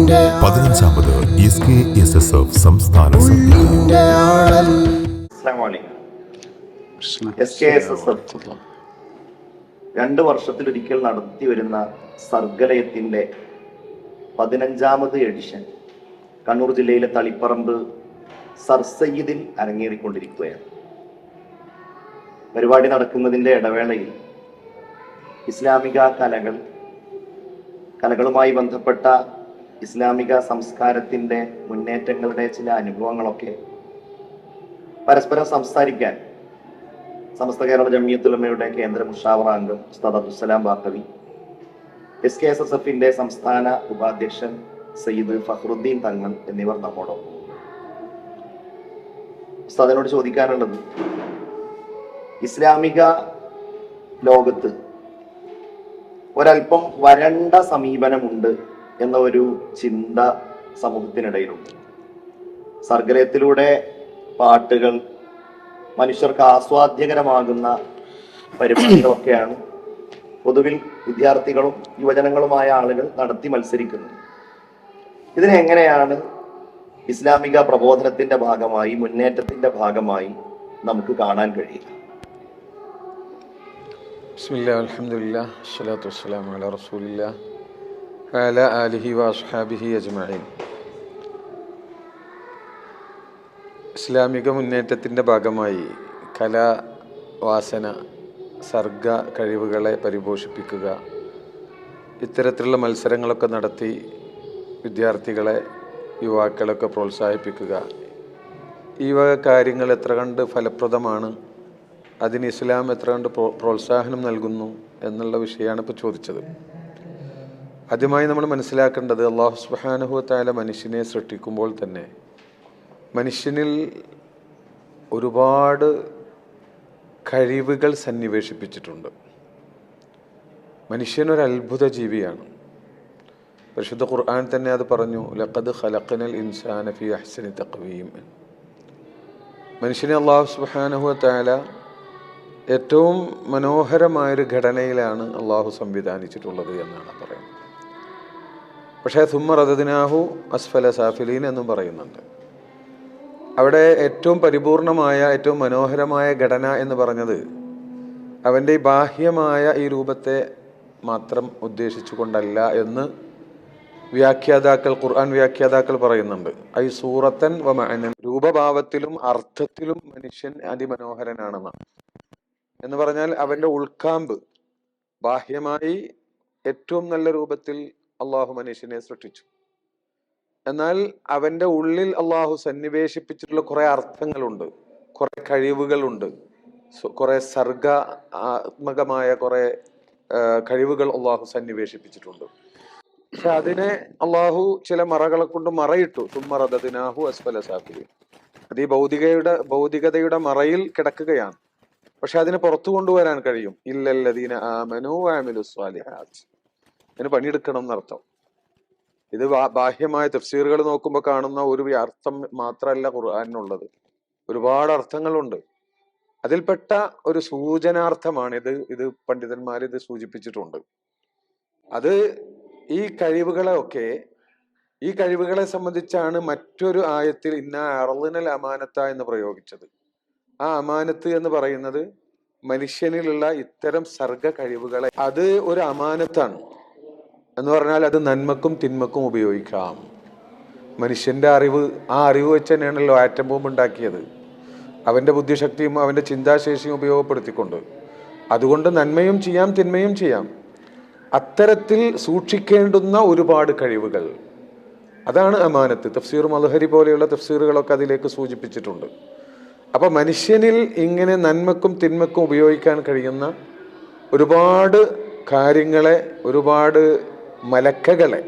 15ാമത് SKSSF സംസ്ഥാന സമ്മേളനം. SKSSF 2 വർഷത്തിലൊരിക്കൽ നടത്തി വരുന്ന സർഗലയത്തിന്റെ 15ാമത് എഡിഷൻ കണ്ണൂർ ജില്ലയിലെ തളിപ്പറമ്പ് സർ സയ്യിദിൽ അരങ്ങേറിക്കൊണ്ടിരിക്കുകയാണ്. പരിപാടി നടക്കുന്നതിന്റെ ഇടവേളയിൽ ഇസ്ലാമിക കലകളുമായി ബന്ധപ്പെട്ട ഇസ്ലാമിക സംസ്കാരത്തിന്റെ മുന്നേറ്റങ്ങളുടെ ചില അനുഭവങ്ങളൊക്കെ പരസ്പരം സംസാരിക്കാൻ സമസ്ത കേരള ജംഇയ്യത്തുൽ ഉലമയുടെ കേന്ദ്ര മുഷാവറ അംഗം ഉസ്താദ് അബ്ദുസ്സലാം ബാഖവി, SKSSFന്റെ സംസ്ഥാന ഉപാധ്യക്ഷൻ സയ്യിദ് ഫഖറുദ്ദീൻ തങ്ങൾ എന്നിവർ നമ്മോടൊപ്പം. ഉസ്താദിനോട് ചോദിക്കാനുള്ളത്, ഇസ്ലാമിക ലോകത്ത് ഒരൽപ്പം വരണ്ട സമീപനമുണ്ട് എന്ന ഒരു ചിന്ത സമൂഹത്തിനിടയിലുണ്ട്. സർഗലയത്തിലൂടെ പാട്ടുകൾ, മനുഷ്യർക്ക് ആസ്വാദ്യകരമാകുന്ന പരിപാടികളൊക്കെയാണ് പൊതുവിൽ വിദ്യാർത്ഥികളും യുവജനങ്ങളുമായ ആളുകൾ നടത്തി മത്സരിക്കുന്നത്. ഇതിനെങ്ങനെയാണ് ഇസ്ലാമിക പ്രബോധനത്തിന്റെ ഭാഗമായി, മുന്നേറ്റത്തിന്റെ ഭാഗമായി നമുക്ക് കാണാൻ കഴിയുക? ബിസ്മില്ലാഹി അൽഹംദുലില്ലാഹി വസ്സലാത്തു വസ്സലാമു അലാ റസൂലില്ലാഹി വഅലാ ആലിഹി വഅസ്ഹാബിഹി അജ്മഈൻ. ഇസ്ലാമിക മുന്നേറ്റത്തിൻ്റെ ഭാഗമായി കലാവാസന, സർഗ കഴിവുകളെ പരിപോഷിപ്പിക്കുക, ഇത്തരത്തിലുള്ള മത്സരങ്ങളൊക്കെ നടത്തി വിദ്യാർത്ഥികളെ, യുവാക്കളൊക്കെ പ്രോത്സാഹിപ്പിക്കുക, ഈ വക കാര്യങ്ങൾ എത്ര കണ്ട് ഫലപ്രദമാണ്, അതിന് ഇസ്ലാം എത്ര കണ്ട് പ്രോത്സാഹനം നൽകുന്നു എന്നുള്ള വിഷയമാണ് ഇപ്പോൾ ചോദിച്ചത്. ആദ്യമായി നമ്മൾ മനസ്സിലാക്കേണ്ടത്, അല്ലാഹു സുബ്ഹാനഹു വ തആല മനുഷ്യനെ സൃഷ്ടിക്കുമ്പോൾ തന്നെ മനുഷ്യനിൽ ഒരുപാട് കഴിവുകൾ സന്നിവേശിപ്പിച്ചിട്ടുണ്ട്. മനുഷ്യനൊരു അത്ഭുത ജീവിയാണ്. പരിശുദ്ധ ഖുർആൻ തന്നെ അത് പറഞ്ഞു, ലഖദ് ഖലഖനൽ ഇൻസാന ഫീ അഹ്സനി തഖ്വീം. മനുഷ്യനെ അല്ലാഹു സുബ്ഹാനഹു വ തആല ഏറ്റവും മനോഹരമായൊരു ഘടനയിലാണ് അള്ളാഹു സംവിധാനിച്ചിട്ടുള്ളത് എന്നാണ് പറയുന്നത്. പക്ഷേ സുമ്മ റദദ്നാഹു അസ്ഫല സാഫിലീൻ എന്നും പറയുന്നുണ്ട്. അവിടെ ഏറ്റവും പരിപൂർണമായ, ഏറ്റവും മനോഹരമായ ഘടന എന്ന് പറഞ്ഞത് അവൻ്റെ ഈ ബാഹ്യമായ ഈ രൂപത്തെ മാത്രം ഉദ്ദേശിച്ചു കൊണ്ടല്ല എന്ന് ഖുർആൻ വ്യാഖ്യാതാക്കൾ പറയുന്നുണ്ട്. ഐ സൂറത്തൻ വ മഅനൻ, രൂപഭാവത്തിലും അർത്ഥത്തിലും മനുഷ്യൻ അതിമനോഹരനാണെന്നാണ്. എന്ന് പറഞ്ഞാൽ അവൻ്റെ ഉൾക്കാമ്പ്, ബാഹ്യമായി ഏറ്റവും നല്ല രൂപത്തിൽ അള്ളാഹു മനുഷ്യനെ സൃഷ്ടിച്ചു. എന്നാൽ അവൻ്റെ ഉള്ളിൽ അള്ളാഹു സന്നിവേശിപ്പിച്ചിട്ടുള്ള കുറെ അർത്ഥങ്ങളുണ്ട്, കുറെ കഴിവുകളുണ്ട്, കുറെ സർഗാത്മകമായ കുറെ കഴിവുകൾ അള്ളാഹു സന്നിവേശിപ്പിച്ചിട്ടുണ്ട്. പക്ഷെ അതിനെ അള്ളാഹു ചില മറകളെ കൊണ്ട് മറയിട്ടു. സുമ്മ റദദ്നാഹു അസ്ഫല സാഫിലീൻ. അത് ഈ ഭൗതികതയുടെ മറയിൽ കിടക്കുകയാണ്. പക്ഷെ അതിനെ പുറത്തു കൊണ്ടുവരാൻ കഴിയും. ഇല്ലല്ലദീന ആമനൂ വഅമിലുസ് സ്വാലിഹാത്ത്. അതിന് പണിയെടുക്കണം എന്നർത്ഥം. ഇത് ബാഹ്യമായ തഫ്സീറുകൾ നോക്കുമ്പോൾ കാണുന്ന ഒരു അർത്ഥം മാത്രമല്ല ഖുർആനിനുള്ളത്, ഒരുപാട് അർത്ഥങ്ങളുണ്ട്. അതിൽപ്പെട്ട ഒരു സൂചനാർത്ഥമാണിത്. ഇത് പണ്ഡിതന്മാർ ഇത് സൂചിപ്പിച്ചിട്ടുണ്ട്. അത് ഈ കഴിവുകളെ സംബന്ധിച്ചാണ് മറ്റൊരു ആയത്തിൽ ഇന്നാ അർളിനൽ അമാനത്ത എന്ന് പ്രയോഗിച്ചത്. ആ അമാനത്ത് എന്ന് പറയുന്നത് മനുഷ്യനിലുള്ള ഇത്തരം സർഗ കഴിവുകളെ, അത് ഒരു അമാനത്താണ് എന്ന് പറഞ്ഞാൽ അത് നന്മക്കും തിന്മക്കും ഉപയോഗിക്കാം. മനുഷ്യന്റെ അറിവ്, ആ അറിവ് വെച്ച് തന്നെയാണല്ലോ ആറ്റം ബോംബ് ഉണ്ടാക്കിയത്. അവന്റെ ബുദ്ധിശക്തിയും അവന്റെ ചിന്താശേഷിയും ഉപയോഗപ്പെടുത്തിക്കൊണ്ട്. അതുകൊണ്ട് നന്മയും ചെയ്യാം, തിന്മയും ചെയ്യാം. അത്തരത്തിൽ സൂക്ഷിക്കേണ്ടുന്ന ഒരുപാട് കഴിവുകൾ, അതാണ് അമാനത്ത്. തഫ്സീർ മദ്ഹരി പോലെയുള്ള തഫ്സീറുകളൊക്കെ അതിലേക്ക് സൂചിപ്പിച്ചിട്ടുണ്ട്. അപ്പൊ മനുഷ്യനിൽ ഇങ്ങനെ നന്മക്കും തിന്മക്കും ഉപയോഗിക്കാൻ കഴിയുന്ന ഒരുപാട് കാര്യങ്ങളെ, ഒരുപാട് മലക്കകളെ,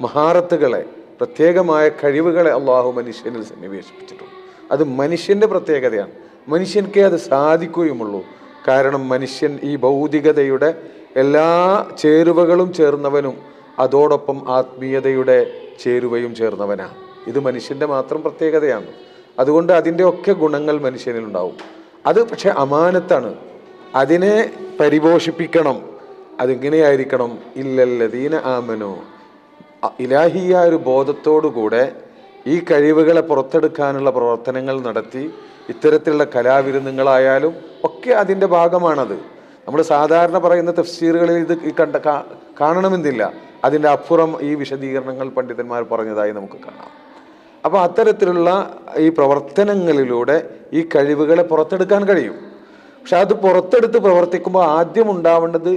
മഹാറത്തുകളെ, പ്രത്യേകമായ കഴിവുകളെ അള്ളാഹു മനുഷ്യനിൽ സന്നിവേശിപ്പിച്ചിട്ടുണ്ട്. അത് മനുഷ്യന്റെ പ്രത്യേകതയാണ്. മനുഷ്യൻക്കേ അത് സാധിക്കുകയുമുള്ളൂ. കാരണം മനുഷ്യൻ ഈ ഭൗതികതയുടെ എല്ലാ ചേരുവകളും ചേർന്നവനും അതോടൊപ്പം ആത്മീയതയുടെ ചേരുവയും ചേർന്നവനാണ്. ഇത് മനുഷ്യന്റെ മാത്രം പ്രത്യേകതയാണ്. അതുകൊണ്ട് അതിൻ്റെ ഒക്കെ ഗുണങ്ങൾ മനുഷ്യനിലുണ്ടാവും. അത് പക്ഷെ അമാനത്താണ്. അതിനെ പരിപോഷിപ്പിക്കണം. അതെങ്ങനെയായിരിക്കണം? ഇല്ലല്ലദീന ആമനു, ഇലാഹിയായ ഒരു ബോധത്തോടുകൂടെ ഈ കഴിവുകളെ പുറത്തെടുക്കാനുള്ള പ്രവർത്തനങ്ങൾ നടത്തി ഇത്തരത്തിലുള്ള കലാവിരുന്നുകളായാലും ഒക്കെ അതിൻ്റെ ഭാഗമാണത്. നമ്മൾ സാധാരണ പറയുന്ന തഫ്സീറുകളിൽ ഇത് കാണണമെന്നില്ല. അതിൻ്റെ അപ്പുറം ഈ വിശദീകരണങ്ങൾ പണ്ഡിതന്മാർ പറഞ്ഞതായി നമുക്ക് കാണാം. അപ്പോൾ അത്തരത്തിലുള്ള ഈ പ്രവർത്തനങ്ങളിലൂടെ ഈ കഴിവുകളെ പുറത്തെടുക്കാൻ കഴിയും. പക്ഷെ അത് പുറത്തെടുത്ത് പ്രവർത്തിക്കുമ്പോൾ ആദ്യം ഉണ്ടാവേണ്ടത്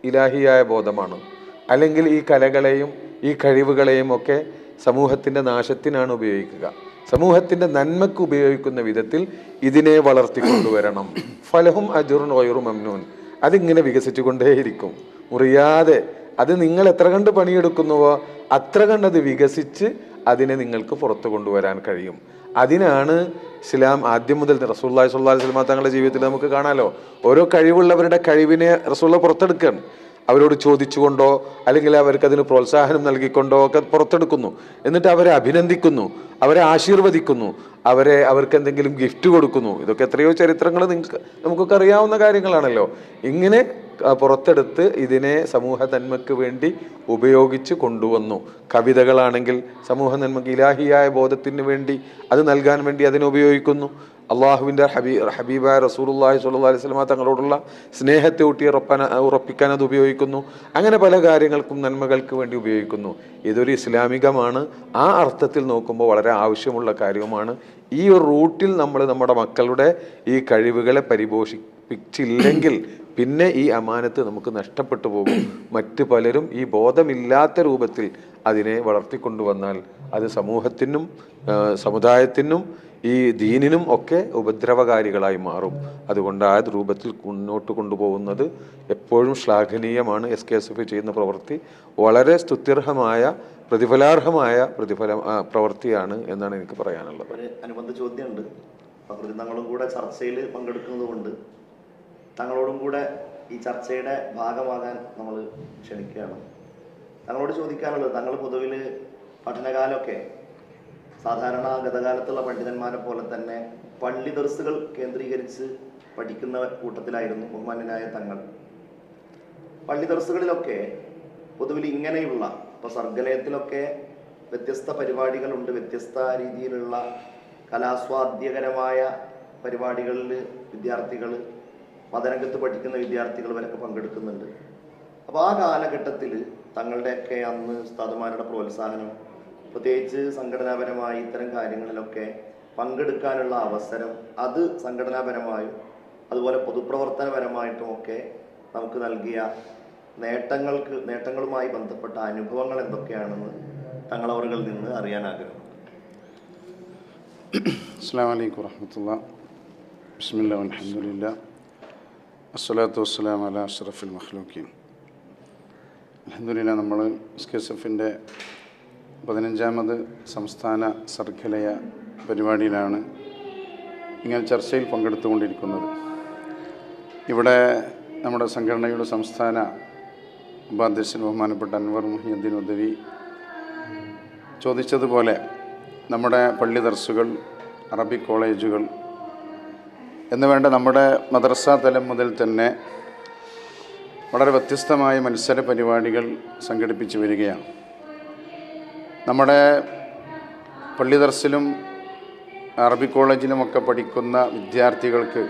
ഇലാഹിയായ ബോധമാണ്. അല്ലെങ്കിൽ ഈ കലകളെയും ഈ കഴിവുകളെയും ഒക്കെ സമൂഹത്തിൻ്റെ നാശത്തിനാണ് ഉപയോഗിക്കുക. സമൂഹത്തിൻ്റെ നന്മയ്ക്ക് ഉപയോഗിക്കുന്ന വിധത്തിൽ ഇതിനെ വളർത്തിക്കൊണ്ടുവരണം. ഫലഹും അജുറുൻ ഗൈറു മംനൂൻ. അതിങ്ങനെ വികസിച്ചുകൊണ്ടേയിരിക്കും, മുറിയാതെ. അത് നിങ്ങൾ എത്ര കണ്ട് പണിയെടുക്കുന്നുവോ അത്ര കണ്ട് അത് വികസിച്ച് അതിനെ നിങ്ങൾക്ക് പുറത്തു കൊണ്ടുവരാൻ കഴിയും. അതിനാണ് ഇസ്ലാം ആദ്യം മുതൽ റസൂലുള്ളാഹി സ്വല്ലല്ലാഹു അലൈഹി വസല്ലം തങ്ങളുടെ ജീവിതത്തിൽ നമുക്ക് കാണാലോ, ഓരോ കഴിവുള്ളവരുടെ കഴിവിനെ റസൂലുള്ള പുറത്തെടുക്കുകയാണ്. അവരോട് ചോദിച്ചുകൊണ്ടോ അല്ലെങ്കിൽ അവർക്ക് അതിന് പ്രോത്സാഹനം നൽകിക്കൊണ്ടോ ഒക്കെ പുറത്തെടുക്കുന്നു. എന്നിട്ട് അവരെ അഭിനന്ദിക്കുന്നു, അവരെ ആശീർവദിക്കുന്നു, അവർക്ക് എന്തെങ്കിലും ഗിഫ്റ്റ് കൊടുക്കുന്നു. ഇതൊക്കെ എത്രയോ ചരിത്രങ്ങൾ നമുക്കൊക്കെ അറിയാവുന്ന കാര്യങ്ങളാണല്ലോ. ഇങ്ങനെ പുറത്തെടുത്ത് ഇതിനെ സമൂഹ നന്മയ്ക്ക് വേണ്ടി ഉപയോഗിച്ച് കൊണ്ടുവന്നു. കവിതകളാണെങ്കിൽ സമൂഹ നന്മയ്ക്ക് ഇലാഹിയായ ബോധത്തിന് വേണ്ടി അത് നൽകാൻ വേണ്ടി അതിനെ ഉപയോഗിക്കുന്നു. അള്ളാഹുവിൻ്റെ ഹബീബായ റസൂലുള്ളാഹി സ്വല്ലല്ലാഹു അലൈഹി വസല്ലം തങ്ങളോടുള്ള സ്നേഹത്തെ ഉറപ്പിക്കാൻ അത് ഉപയോഗിക്കുന്നു. അങ്ങനെ പല കാര്യങ്ങൾക്കും നന്മകൾക്ക് വേണ്ടി ഉപയോഗിക്കുന്നു. ഇതൊരു ഇസ്ലാമികമാണ്. ആ അർത്ഥത്തിൽ നോക്കുമ്പോൾ വളരെ ആവശ്യമുള്ള കാര്യവുമാണ്. ഈ ഒരു റൂട്ടിൽ നമ്മൾ നമ്മുടെ മക്കളുടെ ഈ കഴിവുകളെ പരിപോഷിപ്പിച്ചില്ലെങ്കിൽ പിന്നെ ഈ അമാനത്ത് നമുക്ക് നഷ്ടപ്പെട്ടു പോകും. മറ്റു പലരും ഈ ബോധമില്ലാത്ത രൂപത്തിൽ അതിനെ വളർത്തിക്കൊണ്ടുവന്നാൽ അത് സമൂഹത്തിനും സമുദായത്തിനും ഈ ദീനിനും ഒക്കെ ഉപദ്രവകാരികളായി മാറും. അതുകൊണ്ട് ആ രൂപത്തിൽ മുന്നോട്ട് കൊണ്ടുപോകുന്നത് എപ്പോഴും ശ്ലാഘനീയമാണ്. SKSF ചെയ്യുന്ന പ്രവൃത്തി വളരെ സ്തുത്യർഹമായ പ്രതിഫലാർഹമായ പ്രവൃത്തിയാണ് എന്നാണ് എനിക്ക് പറയാനുള്ളത്. ഒരു അനുബന്ധ ചോദ്യമുണ്ട്. തങ്ങളും കൂടെ ചർച്ചയിൽ പങ്കെടുക്കുന്നത് കൊണ്ട് തങ്ങളോടും കൂടെ ഈ ചർച്ചയുടെ ഭാഗമാകാൻ നമ്മൾ ക്ഷണിക്കുകയാണ്. തങ്ങളോട് ചോദിക്കാനുള്ളത്, തങ്ങൾ പൊതുവിൽ പഠനകാലമൊക്കെ സാധാരണ ഗതകാലത്തുള്ള പണ്ഡിതന്മാരെ പോലെ തന്നെ പള്ളി ദർസുകൾ കേന്ദ്രീകരിച്ച് പഠിക്കുന്ന കൂട്ടത്തിലായിരുന്നു ബഹുമാന്യനായ തങ്ങൾ. പള്ളി ദർസുകളിലൊക്കെ പൊതുവിൽ ഇങ്ങനെയുള്ള, ഇപ്പോൾ സർഗലയത്തിലൊക്കെ വ്യത്യസ്ത പരിപാടികളുണ്ട്, വ്യത്യസ്ത രീതിയിലുള്ള കലാസ്വാദ്യകരമായ പരിപാടികളിൽ വിദ്യാർത്ഥികൾ, മതരംഗത്ത് പഠിക്കുന്ന വിദ്യാർത്ഥികൾ വരൊക്കെ പങ്കെടുക്കുന്നുണ്ട്. അപ്പോൾ ആ കാലഘട്ടത്തിൽ തങ്ങളുടെയൊക്കെ അന്ന് ഉസ്താദുമാരുടെ പ്രോത്സാഹനം, പ്രത്യേകിച്ച് സംഘടനാപരമായി ഇത്തരം കാര്യങ്ങളിലൊക്കെ പങ്കെടുക്കാനുള്ള അവസരം, അത് സംഘടനാപരമായും അതുപോലെ പൊതുപ്രവർത്തനപരമായിട്ടുമൊക്കെ നമുക്ക് നൽകിയ നേട്ടങ്ങളുമായി ബന്ധപ്പെട്ട അനുഭവങ്ങൾ എന്തൊക്കെയാണെന്ന് തങ്ങളവറുകളിൽ നിന്ന് അറിയാൻ ആഗ്രഹം. അസ്സലാമു അലൈക്കും വറഹ്മത്തുള്ളാഹി. ബിസ്മില്ലാഹി വൽഹംദുലില്ലാഹി അസ്സലാത്തു വസ്സലാമു അലാ അഷ്റഫിൽ മഖ്ലൂഖീൻ. അൽഹംദുലില്ലാഹ്, നമ്മൾ SKSFൻ്റെ 15ാമത് സംസ്ഥാന സർഗലയ പരിപാടിയിലാണ് ഇങ്ങനെ ചർച്ചയിൽ പങ്കെടുത്തുകൊണ്ടിരിക്കുന്നത്. ഇവിടെ നമ്മുടെ സംഘടനയുടെ സംസ്ഥാന ഉപാധ്യക്ഷൻ ബഹുമാനപ്പെട്ട അൻവർ മുഹിയുദ്ദീൻ ഉദവി ചോദിച്ചതുപോലെ നമ്മുടെ പള്ളി ദർസുകൾ, അറബിക് കോളേജുകൾ എന്നുവേണ്ട നമ്മുടെ മദ്രസ തലം മുതൽ തന്നെ വളരെ വ്യത്യസ്തമായ മത്സര പരിപാടികൾ സംഘടിപ്പിച്ചു വരികയാണ്. നമ്മുടെ പള്ളി ദർസിലും അറബിക് കോളേജിലുമൊക്കെ പഠിക്കുന്ന വിദ്യാർത്ഥികൾക്ക്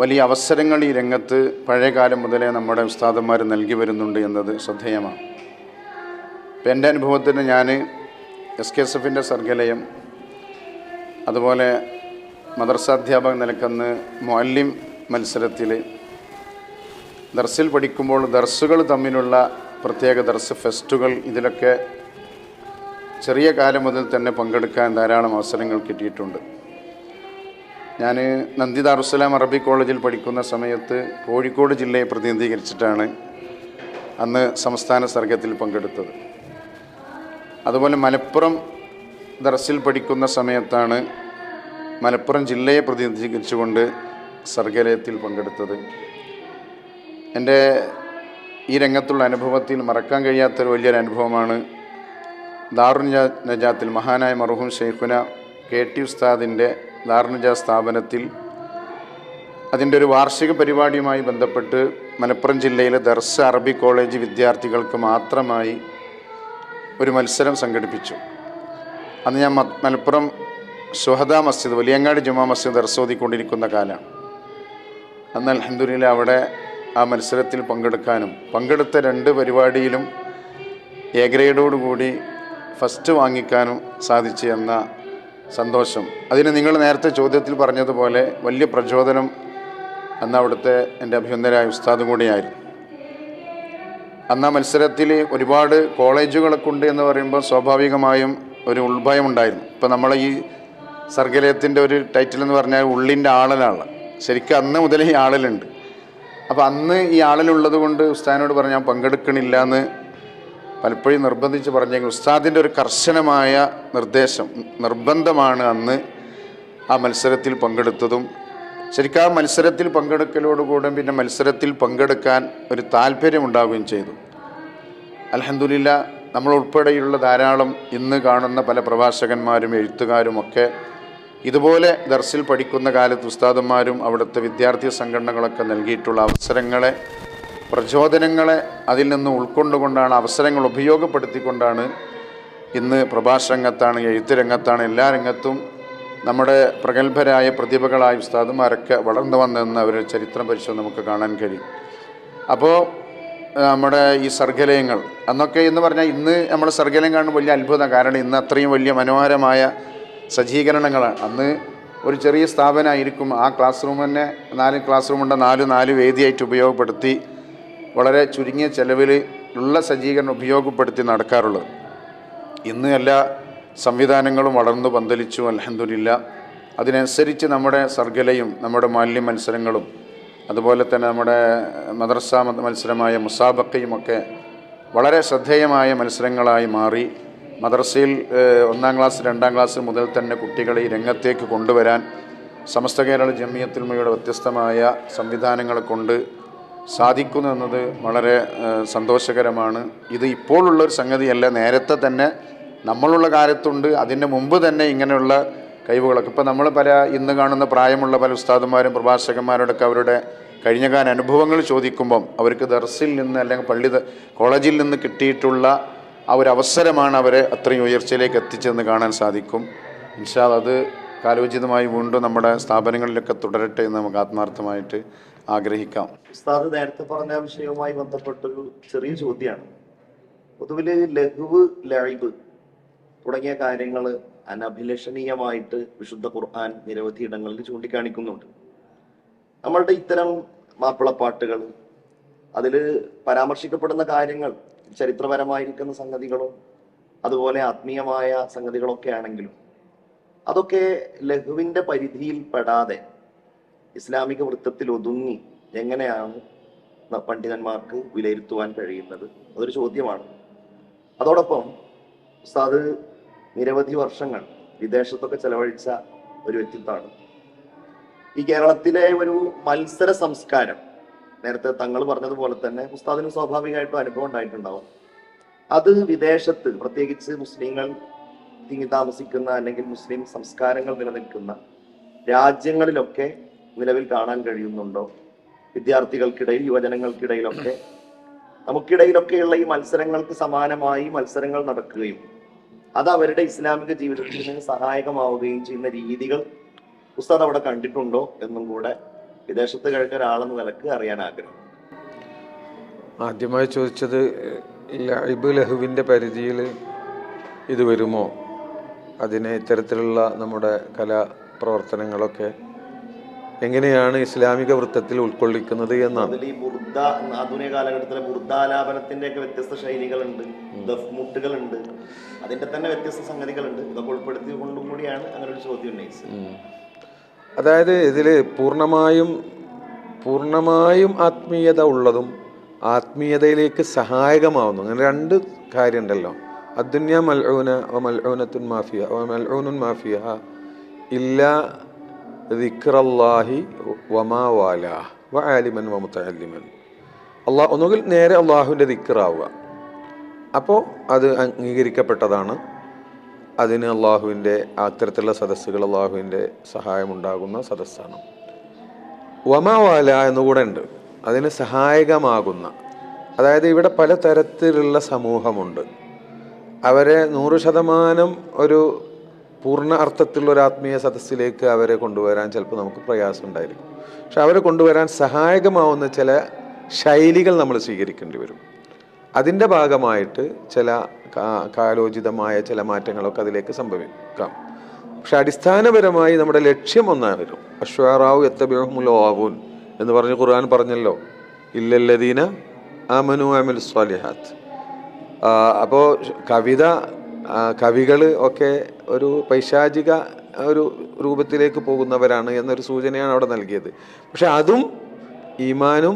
വലിയ അവസരങ്ങൾ ഈ രംഗത്ത് പഴയകാലം മുതലേ നമ്മുടെ ഉസ്താദന്മാർ നൽകി വരുന്നുണ്ട് എന്നത് ശ്രദ്ധേയമാണ്. ഇപ്പം എൻ്റെ അനുഭവത്തിന് ഞാൻ SKSFൻ്റെ സർഗലയം, അതുപോലെ മദ്രസാധ്യാപക നിലക്കന്ന് മുഅല്ലിം മത്സരത്തിൽ ദർസിൽ പഠിക്കുമ്പോൾ ദർസുകൾ തമ്മിലുള്ള പ്രത്യേക ദർസ് ഫെസ്റ്റുകൾ, ഇതിലൊക്കെ ചെറിയ കാലം മുതൽ തന്നെ പങ്കെടുക്കാൻ ധാരാളം അവസരങ്ങൾ കിട്ടിയിട്ടുണ്ട്. ഞാൻ നന്ദി ദാറുസ്സലാം അറബിക് കോളേജിൽ പഠിക്കുന്ന സമയത്ത് കോഴിക്കോട് ജില്ലയെ പ്രതിനിധീകരിച്ചിട്ടാണ് അന്ന് സംസ്ഥാന സർഗത്തിൽ പങ്കെടുത്തത്. അതുപോലെ മലപ്പുറം ദർസിൽ പഠിക്കുന്ന സമയത്താണ് മലപ്പുറം ജില്ലയെ പ്രതിനിധീകരിച്ചുകൊണ്ട് സർഗലയത്തിൽ പങ്കെടുത്തത്. എൻ്റെ ഈ രംഗത്തുള്ള അനുഭവത്തിൽ മറക്കാൻ കഴിയാത്തൊരു വലിയൊരു അനുഭവമാണ് ദാറുൻ നജാത്തിൽ മഹാനായ മർഹൂം ശൈഖുന KT ഉസ്താദിൻ്റെ ദാറുൻ നജാ സ്ഥാപനത്തിൽ അതിൻ്റെ ഒരു വാർഷിക പരിപാടിയുമായി ബന്ധപ്പെട്ട് മലപ്പുറം ജില്ലയിലെ ദർസ് അറബിക് കോളേജ് വിദ്യാർത്ഥികൾക്ക് മാത്രമായി ഒരു മത്സരം സംഘടിപ്പിച്ചു. അന്ന് ഞാൻ മലപ്പുറം സുഹദ മസ്ജിദ്, വലിയങ്ങാടി ജുമാ മസ്ജിദ് ദർസോദിക്കൊണ്ടിരിക്കുന്ന കാലമാണ്. അന്ന് അൽഹംദുലില്ലാ അവിടെ ആ മത്സരത്തിൽ പങ്കെടുക്കാനും പങ്കെടുത്ത 2 പരിപാടിയിലും എ ഗ്രേഡോടുകൂടി ഫസ്റ്റ് വാങ്ങിക്കാനും സാധിച്ചു എന്ന സന്തോഷം, അതിന് നിങ്ങൾ നേരത്തെ ചോദ്യത്തിൽ പറഞ്ഞതുപോലെ വലിയ പ്രചോദനം അന്ന് അവിടുത്തെ എൻ്റെ അഭിനന്ദനായ ഉസ്താദ് കൂടിയായിരുന്നു. അന്ന് ആ മത്സരത്തിൽ ഒരുപാട് കോളേജുകളൊക്കെ ഉണ്ട് എന്ന് പറയുമ്പോൾ സ്വാഭാവികമായും ഒരു ഉൾഭയം ഉണ്ടായിരുന്നു. ഇപ്പോൾ നമ്മളെ ഈ സർഗലയത്തിൻ്റെ ഒരു ടൈറ്റിൽ എന്ന് പറഞ്ഞാൽ ഉള്ളിൻ്റെ ആളലാണ്. ശരിക്കും അന്ന് മുതൽ ഈ ആളലുണ്ട്. അപ്പോൾ അന്ന് ഈ ആളലുള്ളത് കൊണ്ട് ഉസ്താദിനോട് പറഞ്ഞ് ഞാൻ പങ്കെടുക്കണില്ല എന്ന് പലപ്പോഴും നിർബന്ധിച്ച് പറഞ്ഞെങ്കിൽ ഉസ്താദിൻ്റെ ഒരു കർശനമായ നിർബന്ധമാണ് അന്ന് ആ മത്സരത്തിൽ പങ്കെടുത്തതും. ശരിക്കും ആ മത്സരത്തിൽ പങ്കെടുക്കലോടുകൂടെ പിന്നെ മത്സരത്തിൽ പങ്കെടുക്കാൻ ഒരു താല്പര്യമുണ്ടാവുകയും ചെയ്തു. അൽഹംദുലില്ലാ നമ്മൾ ഉൾപ്പെടെയുള്ള ധാരാളം ഇന്ന് കാണുന്ന പല പ്രഭാഷകന്മാരും എഴുത്തുകാരുമൊക്കെ ഇതുപോലെ ദർസിൽ പഠിക്കുന്ന കാലത്ത് ഉസ്താദന്മാരും അവിടുത്തെ വിദ്യാർത്ഥി സംഘടനകളൊക്കെ നൽകിയിട്ടുള്ള അവസരങ്ങളെ, പ്രചോദനങ്ങളെ അതിൽ നിന്ന് ഉൾക്കൊണ്ടുകൊണ്ടാണ്, അവസരങ്ങൾ ഉപയോഗപ്പെടുത്തിക്കൊണ്ടാണ് ഇന്ന് പ്രഭാഷണ രംഗത്താണ്, എഴുത്ത് രംഗത്താണ്, എല്ലാ രംഗത്തും നമ്മുടെ പ്രഗത്ഭരായ പ്രതിഭകളായ ഉസ്താദുമാരൊക്കെ വളർന്നു വന്നെന്ന് അവരുടെ ചരിത്രം പരിശോധന നമുക്ക് കാണാൻ കഴിയും. അപ്പോൾ നമ്മുടെ ഈ സർഗലയങ്ങൾ അന്നൊക്കെ എന്ന് പറഞ്ഞാൽ ഇന്ന് നമ്മൾ സർഗലയം കാണുമ്പോൾ വലിയ അത്ഭുതം. കാരണം ഇന്ന് അത്രയും വലിയ മനോഹരമായ സജ്ജീകരണങ്ങളാണ്. അന്ന് ഒരു ചെറിയ സ്ഥാപനമായിരിക്കും. ആ ക്ലാസ് റൂം തന്നെ 4 ക്ലാസ് റൂമുണ്ട്, 4 വേദിയായിട്ട് ഉപയോഗപ്പെടുത്തി വളരെ ചുരുങ്ങിയ ചെലവിൽ ഉള്ള സജ്ജീകരണം ഉപയോഗപ്പെടുത്തി നടക്കാറുള്ളത്. ഇന്ന് എല്ലാ സംവിധാനങ്ങളും വളർന്നു പന്തലിച്ചു അൽഹംദുലില്ലാ. അതിനനുസരിച്ച് നമ്മുടെ സർഗലയും നമ്മുടെ മാലിന്യ മത്സരങ്ങളും അതുപോലെ തന്നെ നമ്മുടെ മദ്രസ മത്സരമായ മുസാബക്കയുമൊക്കെ വളരെ ശ്രദ്ധേയമായ മത്സരങ്ങളായി മാറി. മദ്രസയിൽ 1-ാം ക്ലാസ് 2-ാം ക്ലാസ് മുതൽ തന്നെ കുട്ടികളെ ഈ രംഗത്തേക്ക് കൊണ്ടുവരാൻ സമസ്ത കേരള ജമിയത്തുൽ ഉലമയുടെ വ്യത്യസ്തമായ സംവിധാനങ്ങൾ കൊണ്ട് സാധിക്കുന്നു എന്നത് വളരെ സന്തോഷകരമാണ്. ഇത് ഇപ്പോഴുള്ളൊരു സംഗതിയല്ല, നേരത്തെ തന്നെ നമ്മളുള്ള കാലത്തുണ്ട്. അതിൻ്റെ മുമ്പ് തന്നെ ഇങ്ങനെയുള്ള കഴിവുകളൊക്കെ ഇപ്പോൾ നമ്മൾ ഇന്ന് കാണുന്ന പ്രായമുള്ള പല ഉസ്താദുമാരും പ്രഭാഷകന്മാരോടൊക്കെ അവരുടെ കഴിഞ്ഞകാല അനുഭവങ്ങൾ ചോദിക്കുമ്പം അവർക്ക് ദർസിൽ നിന്ന് അല്ലെങ്കിൽ കോളേജിൽ നിന്ന് കിട്ടിയിട്ടുള്ള ആ ഒരു അവസരമാണ് അവരെ അത്രയും ഉയർച്ചയിലേക്ക് എത്തിച്ചതെന്ന് കാണാൻ സാധിക്കും. ഇൻഷാ അല്ലാഹ് അത് കാലോചിതമായി വീണ്ടും നമ്മുടെ സ്ഥാപനങ്ങളിലൊക്കെ തുടരട്ടെ എന്ന് നമുക്ക് ആത്മാർത്ഥമായിട്ട് ആഗ്രഹിക്കാം. ഉസ്താദ് നേരത്തെ പറഞ്ഞ വിഷയവുമായി ബന്ധപ്പെട്ടൊരു ചെറിയ ചോദ്യമാണ്. പൊതുവില് ലഹ്വ്, ലഇബ് തുടങ്ങിയ കാര്യങ്ങൾ അനഭിലഷണീയമായിട്ട് വിശുദ്ധ ഖുർആൻ നിരവധി ഇടങ്ങളിൽ ചൂണ്ടിക്കാണിക്കുന്നുണ്ട്. നമ്മളുടെ ഇത്തരം മാപ്പിളപ്പാട്ടുകൾ, അതിൽ പരാമർശിക്കപ്പെടുന്ന കാര്യങ്ങൾ ചരിത്രപരമായിരിക്കുന്ന സംഗതികളും അതുപോലെ ആത്മീയമായ സംഗതികളൊക്കെ ആണെങ്കിലും അതൊക്കെ ലഘുവിന്റെ പരിധിയിൽ പെടാതെ ഇസ്ലാമിക വൃത്തത്തിൽ ഒതുങ്ങി എങ്ങനെയാണ് പണ്ഡിതന്മാർക്ക് വിലയിരുത്തുവാൻ കഴിയുന്നത്? അതൊരു ചോദ്യമാണ്. അതോടൊപ്പം ഉസ്താദ് നിരവധി വർഷങ്ങൾ വിദേശത്തൊക്കെ ചെലവഴിച്ച ഒരു വ്യക്തിത്വമാണ്. ഈ കേരളത്തിലെ ഒരു മത്സര സംസ്കാരം, നേരത്തെ തങ്ങൾ പറഞ്ഞതുപോലെ തന്നെ ഉസ്താദിന് സ്വാഭാവികമായിട്ടും അനുഭവം ഉണ്ടായിട്ടുണ്ടാവും. അത് വിദേശത്ത്, പ്രത്യേകിച്ച് മുസ്ലിങ്ങൾ തിങ്ങി താമസിക്കുന്ന അല്ലെങ്കിൽ മുസ്ലിം സംസ്കാരങ്ങൾ നിലനിൽക്കുന്ന രാജ്യങ്ങളിലൊക്കെ നിലവിൽ കാണാൻ കഴിയുന്നുണ്ടോ? വിദ്യാർത്ഥികൾക്കിടയിൽ, യുവജനങ്ങൾക്കിടയിലൊക്കെ, നമുക്കിടയിലൊക്കെയുള്ള ഈ മത്സരങ്ങൾക്ക് സമാനമായി മത്സരങ്ങൾ നടക്കുകയും അത് അവരുടെ ഇസ്ലാമിക ജീവിതത്തിന് സഹായകമാവുകയും ചെയ്യുന്ന രീതികൾ ഉസ്താദ് അവിടെ കണ്ടിട്ടുണ്ടോ എന്നും കൂടെ വിദേശത്ത് കഴിഞ്ഞ ഒരാളെന്ന നിലക്ക് അറിയാൻ ആഗ്രഹം. ആദ്യമായി ചോദിച്ചത് ലഇബ് ലഹുവിൻ്റെ പരിധിയിൽ ഇത് വരുമോ, അതിനെ ഇത്തരത്തിലുള്ള നമ്മുടെ കലാപ്രവർത്തനങ്ങളൊക്കെ എങ്ങനെയാണ് ഇസ്ലാമിക വൃത്തത്തിൽ ഉൾക്കൊള്ളിക്കുന്നത് എന്നാണ്. ഈ ബുർദ, ആധുനിക കാലഘട്ടത്തിലെ ബുർദാലാപനത്തിന്റെ ഒക്കെ വ്യത്യസ്ത ശൈലികളുണ്ട്, ദഫ്മുട്ടുകളുണ്ട്, അതിന്റെ തന്നെ വ്യത്യസ്ത സംഗതികളുണ്ട്. ഇതൊക്കെ ഉൾപ്പെടുത്തിക്കൊണ്ടും കൂടിയാണ് അങ്ങനെ ഒരു ചോദ്യം ഉന്നയിച്ചത്. അതായത് ഇതിൽ പൂർണ്ണമായും ആത്മീയത ഉള്ളതും ആത്മീയതയിലേക്ക് സഹായകമാവുന്നു, അങ്ങനെ 2 കാര്യമുണ്ടല്ലോ. അദ്ദുന്യ മൽഊന വ മൽഊനത്തുൻ മാഫിയ വ മൽഊനുൻ മാഫിയ ഇല്ലാ ദിക്റല്ലാഹി വമാ വാലാഹ് വ ആലിമൻ വ മുതഅല്ലിമൻ. ഒന്നുകിൽ നേരെ അള്ളാഹുവിൻ്റെ ദിക്റാവുക, അപ്പോൾ അത് അംഗീകരിക്കപ്പെട്ടതാണ്. അതിന് അള്ളാഹുവിൻ്റെ അത്തരത്തിലുള്ള സദസ്സുകൾ അള്ളാഹുവിൻ്റെ സഹായമുണ്ടാകുന്ന സദസ്സാണ്. വമാ വാല എന്നുകൂടെ ഉണ്ട്, അതിന് സഹായകമാകുന്ന. അതായത് ഇവിടെ പലതരത്തിലുള്ള സമൂഹമുണ്ട്. അവരെ 100% ഒരു പൂർണ്ണ അർത്ഥത്തിലുള്ള ഒരു ആത്മീയ സദസ്സിലേക്ക് അവരെ കൊണ്ടുവരാൻ ചിലപ്പോൾ നമുക്ക് പ്രയാസം ഉണ്ടായിരിക്കും. പക്ഷെ അവരെ കൊണ്ടുവരാൻ സഹായകമാവുന്ന ചില ശൈലികൾ നമ്മൾ സ്വീകരിക്കേണ്ടി വരും. അതിൻ്റെ ഭാഗമായിട്ട് ചില കാലോചിതമായ ചില മാറ്റങ്ങളൊക്കെ അതിലേക്ക് സംഭവിക്കാം. പക്ഷെ അടിസ്ഥാനപരമായി നമ്മുടെ ലക്ഷ്യം ഒന്നാണ്. അശ്വാറാവു എത്തബിഹുമുൽ എന്ന് പറഞ്ഞ് ഖുർആൻ പറഞ്ഞല്ലോ, ഇല്ലല്ലദീന ആമനു അമിലു സ്വാലിഹാത്ത്. അപ്പോൾ കവികൾ ഒക്കെ ഒരു പൈശാചിക ഒരു രൂപത്തിലേക്ക് പോകുന്നവരാണ് എന്നൊരു സൂചനയാണ് അവിടെ നൽകിയത്. പക്ഷെ അതും ഈമാനും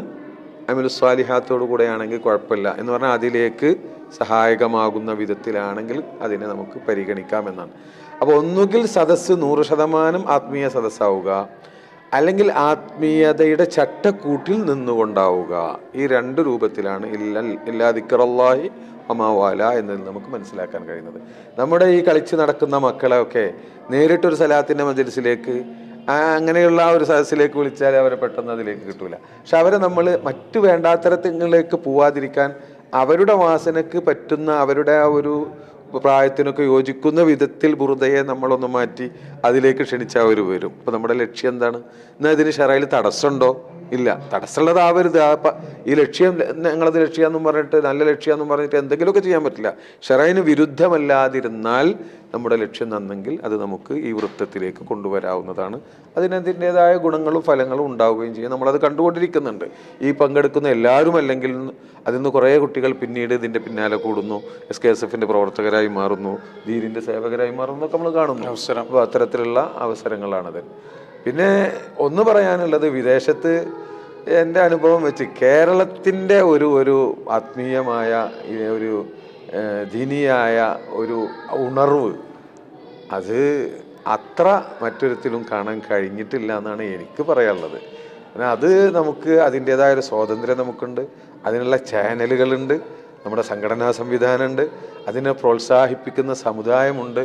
അമിലു സ്വാലിഹാത്തോടു കൂടെയാണെങ്കിൽ കുഴപ്പമില്ല എന്ന് പറഞ്ഞാൽ അതിലേക്ക് സഹായകമാകുന്ന വിധത്തിലാണെങ്കിൽ അതിനെ നമുക്ക് പരിഗണിക്കാമെന്നാണ്. അപ്പോൾ ഒന്നുകിൽ സദസ്സ് 100% ആത്മീയ സദസ്സാവുക, അല്ലെങ്കിൽ ആത്മീയതയുടെ ചട്ടക്കൂട്ടിൽ നിന്നുകൊണ്ടാവുക. ഈ 2 രൂപത്തിലാണ് ഇല്ലാ ദിക്റല്ലാഹി വമാ വാല എന്നതിൽ നമുക്ക് മനസ്സിലാക്കാൻ കഴിയുന്നത്. നമ്മുടെ ഈ കളിച്ച് നടക്കുന്ന മക്കളെയൊക്കെ നേരിട്ടൊരു സലാത്തിൻ്റെ മജ്‌ലിസിലേക്ക് അങ്ങനെയുള്ള ഒരു സദസ്സിലേക്ക് വിളിച്ചാൽ അവരെ പെട്ടെന്ന് അതിലേക്ക് കിട്ടൂല. പക്ഷെ അവരെ നമ്മൾ മറ്റു വേണ്ടാത്തരങ്ങളിലേക്ക് പോവാതിരിക്കാൻ അവരുടെ വാസനക്ക് പറ്റുന്ന അവരുടെ ആ ഒരു പ്രായത്തിനൊക്കെ യോജിക്കുന്ന വിധത്തിൽ ബുറുദയെ നമ്മളൊന്ന് മാറ്റി അതിലേക്ക് ക്ഷണിച്ചാൽ അവർ വരും. അപ്പോൾ നമ്മുടെ ലക്ഷ്യം എന്താണ്? എന്നാൽ ഇതിന് ശറയിൽ തടസ്സമുണ്ടോ? ഇല്ല, തടസ്സമുള്ളതാവരുത്. ഈ ലക്ഷ്യം ഞങ്ങളത് ലക്ഷ്യമെന്നും പറഞ്ഞിട്ട് നല്ല ലക്ഷ്യമെന്നും പറഞ്ഞിട്ട് എന്തെങ്കിലുമൊക്കെ ചെയ്യാൻ പറ്റില്ല. ശറയിന് വിരുദ്ധമല്ലാതിരുന്നാൽ നമ്മുടെ ലക്ഷ്യം നന്നെങ്കിൽ അത് നമുക്ക് ഈ വൃത്തത്തിലേക്ക് കൊണ്ടുവരാവുന്നതാണ്. അതിനതിൻ്റെതായ ഗുണങ്ങളും ഫലങ്ങളും ഉണ്ടാവുകയും ചെയ്യും. നമ്മളത് കണ്ടുകൊണ്ടിരിക്കുന്നുണ്ട്. ഈ പങ്കെടുക്കുന്ന എല്ലാവരും അല്ലെങ്കിൽ അതിൽ നിന്ന് കുറേ കുട്ടികൾ പിന്നീട് ഇതിൻ്റെ പിന്നാലെ കൂടുന്നു, SKSF-ൻ്റെ പ്രവർത്തകരായി മാറുന്നു, ദീനിൻ്റെ സേവകരായി മാറുന്നു എന്നൊക്കെ നമ്മൾ കാണുന്നു. അപ്പോൾ അത്തരത്തിലുള്ള അവസരങ്ങളാണത്. പിന്നെ ഒന്ന് പറയാനുള്ളത്, വിദേശത്ത് എൻ്റെ അനുഭവം വെച്ച് കേരളത്തിൻ്റെ ഒരു ആത്മീയമായ ഒരു ദീനിയായ ഒരു ഉണർവ് അത് അത്ര മറ്റൊരുത്തിലും കാണാൻ കഴിഞ്ഞിട്ടില്ല എന്നാണ് എനിക്ക് പറയാനുള്ളത്. അത് നമുക്ക് അതിൻ്റേതായ ഒരു സ്വാതന്ത്ര്യം നമുക്കുണ്ട്, അതിനുള്ള ചാനലുകളുണ്ട്, നമ്മുടെ സംഘടനാ സംവിധാനമുണ്ട്, അതിനെ പ്രോത്സാഹിപ്പിക്കുന്ന സമുദായമുണ്ട്.